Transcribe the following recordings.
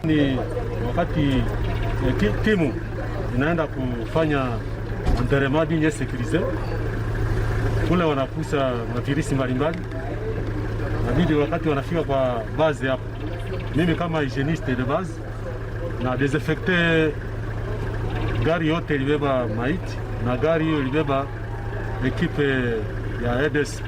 Ni wakati timu inaenda kufanya enterrement bien sécurisé, kule wanakusa mavirisi mbalimbali, nabidi wakati wanafika kwa base hapo, mimi kama hygieniste de base na desinfecte gari yote ilibeba maiti na gari hiyo ilibeba ekipe ya EDS.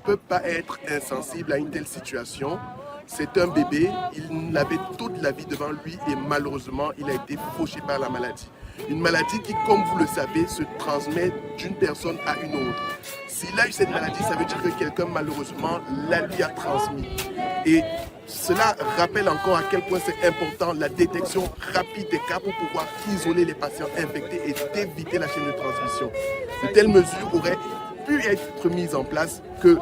Ne peut pas être insensible à une telle situation. C'est un bébé, il avait toute la vie devant lui et malheureusement, il a été fauché par la maladie. Une maladie qui, comme vous le savez, se transmet d'une personne à une autre. S'il a eu cette maladie, ça veut dire que quelqu'un, malheureusement, la lui a transmis. Et cela rappelle encore à quel point c'est important la détection rapide des cas pour pouvoir isoler les patients infectés et d'éviter la chaîne de transmission. De telles mesures auraient pu être mises en place que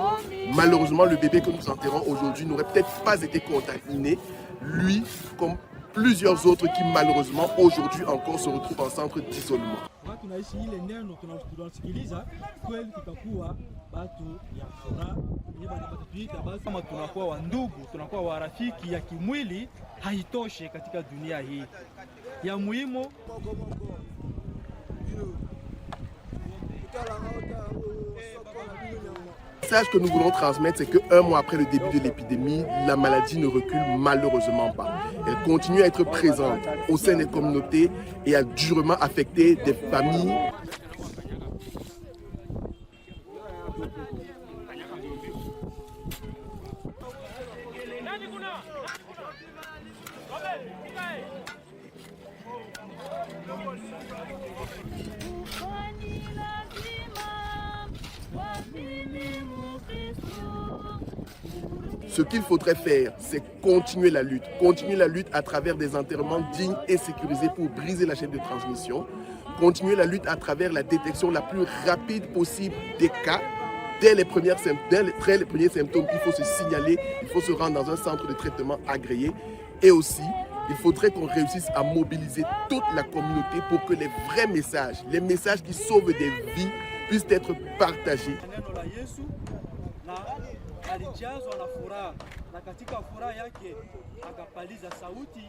malheureusement le bébé que nous enterrons aujourd'hui n'aurait peut-être pas été contaminé, lui comme plusieurs autres qui malheureusement aujourd'hui encore se retrouvent en centre d'isolement. Tunakuwa wa ndugu, tunakuwa wa rafiki ya kimwili haitoshe katika dunia hii. Ya muhimu Le message que nous voulons transmettre, c'est qu'un mois après le début de l'épidémie, la maladie ne recule malheureusement pas. Elle continue à être présente au sein des communautés et a durement affecté des familles. Ce qu'il faudrait faire, c'est continuer la lutte à travers des enterrements dignes et sécurisés pour briser la chaîne de transmission, continuer la lutte à travers la détection la plus rapide possible des cas. Dès les premiers symptômes, il faut se signaler, il faut se rendre dans un centre de traitement agréé et aussi, il faudrait qu'on réussisse à mobiliser toute la communauté pour que les vrais messages, les messages qui sauvent des vies puissent être partagés. Alijazwa na furaha na katika furaha yake akapaliza sauti.